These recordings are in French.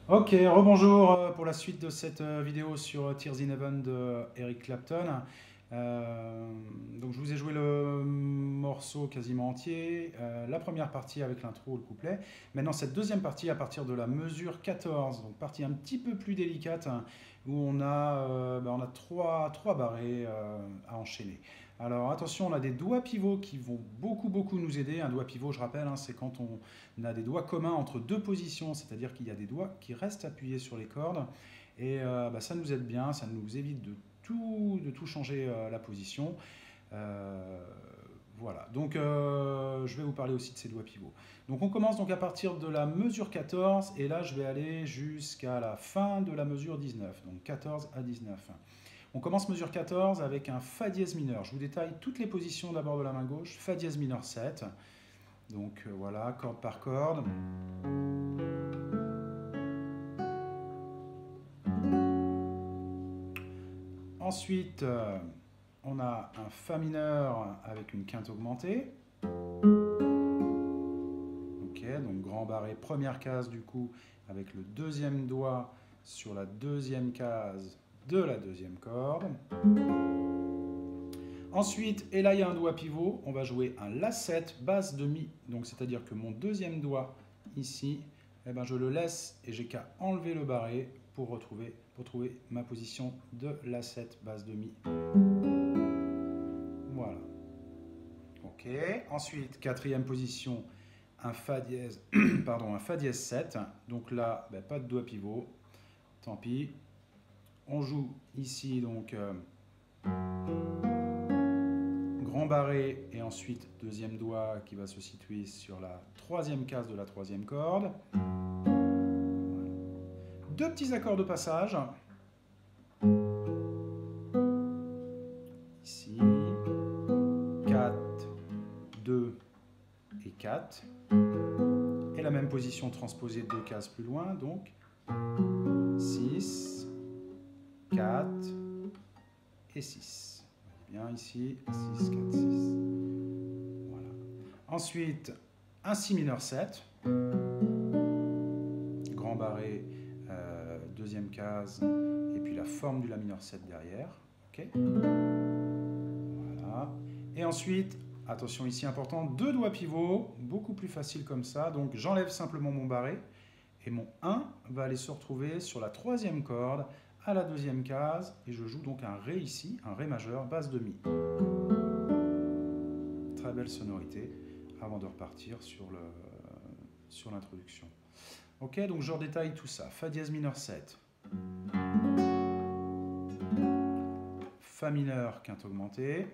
Ok, rebonjour pour la suite de cette vidéo sur Tears in Heaven de Eric Clapton. Euh, donc je vous ai joué le morceau quasiment entier, la première partie avec l'intro, le couplet. Maintenant cette deuxième partie à partir de la mesure 14, donc partie un petit peu plus délicate, hein, où on a trois barrés à enchaîner. Alors attention, on a des doigts pivots qui vont beaucoup nous aider. Un doigt pivot, je rappelle, hein, c'est quand on a des doigts communs entre deux positions, c'est-à-dire qu'il y a des doigts qui restent appuyés sur les cordes. Et ça nous aide bien, ça nous évite de tout changer la position. Euh, voilà, donc je vais vous parler aussi de ces doigts pivots. Donc on commence donc à partir de la mesure 14 et là je vais aller jusqu'à la fin de la mesure 19, donc 14 à 19. On commence mesure 14 avec un Fa dièse mineur. Je vous détaille toutes les positions d'abord de la main gauche. Fa dièse mineur 7. Donc voilà, corde par corde. Ensuite, on a un Fa mineur avec une quinte augmentée. Ok, donc grand barré, première case du coup, avec le deuxième doigt sur la deuxième case de la deuxième corde. Ensuite, et là il y a un doigt pivot, on va jouer un La7 basse de Mi. Donc c'est-à-dire que mon deuxième doigt ici, eh ben, je le laisse et j'ai qu'à enlever le barré pour trouver ma position de La7 basse de Mi. Voilà. Ok. Ensuite, quatrième position, un Fa dièse, pardon, un Fa dièse 7. Donc là, ben, pas de doigt pivot. Tant pis. On joue ici donc grand barré et ensuite deuxième doigt qui va se situer sur la troisième case de la troisième corde. Voilà. Deux petits accords de passage. Ici, 4, 2 et 4. Et la même position transposée deux cases plus loin, donc 6, 4 et 6. Bien ici, 6, 4, 6. Voilà. Ensuite, un Si mineur 7. Grand barré, deuxième case, et puis la forme du La mineur 7 derrière. Ok. Voilà. Et ensuite, attention ici important, deux doigts pivots, beaucoup plus facile comme ça. Donc j'enlève simplement mon barré et mon 1 va aller se retrouver sur la troisième corde à la deuxième case et je joue donc un Ré ici, un Ré majeur, basse de Mi. Très belle sonorité avant de repartir sur l'introduction. Ok, donc je redétaille tout ça. Fa dièse mineur 7. Fa mineur, quinte augmentée.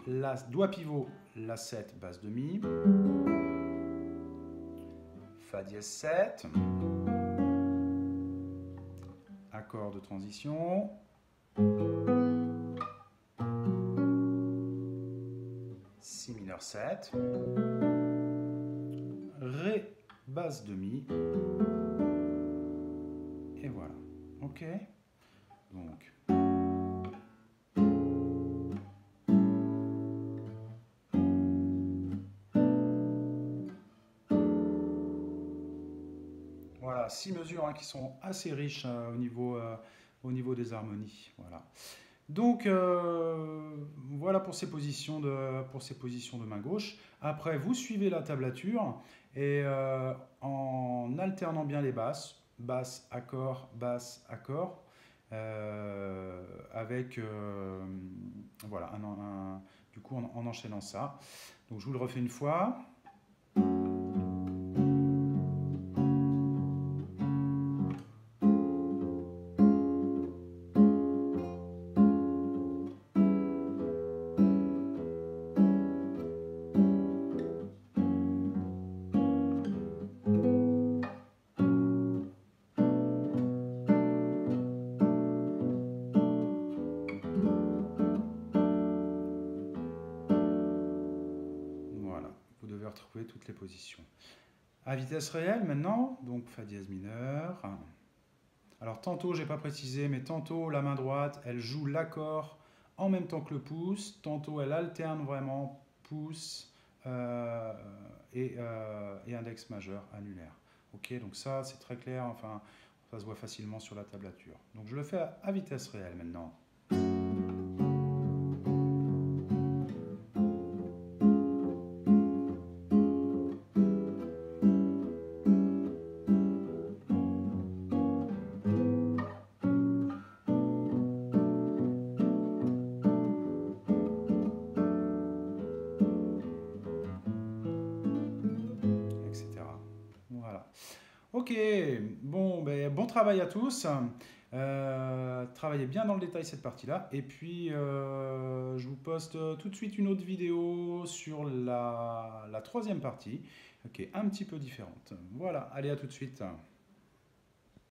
La, doigt pivot, La 7, basse de Mi. Fa dièse 7. Accord de transition. Si mineur 7. Ré, basse de Mi. Et voilà. Ok. Donc. Voilà, 6 mesures hein, qui sont assez riches au niveau des harmonies. Voilà. Donc voilà pour ces positions de main gauche. Après, vous suivez la tablature et en alternant bien les basses, basse, accord, avec voilà, du coup en enchaînant ça. Donc je vous le refais une fois. Voilà, vous devez retrouver toutes les positions. À vitesse réelle maintenant, donc Fa dièse mineur. Alors tantôt, j'ai pas précisé, mais tantôt la main droite, elle joue l'accord en même temps que le pouce, tantôt elle alterne vraiment pouce et index majeur annulaire. Ok, donc ça c'est très clair, enfin ça se voit facilement sur la tablature. Donc je le fais à vitesse réelle maintenant. Etc. Voilà. Ok, bon, ben, bon travail à tous. Travaillez bien dans le détail cette partie-là. Et puis, je vous poste tout de suite une autre vidéo sur la troisième partie, qui est un petit peu différente. Voilà, allez, à tout de suite.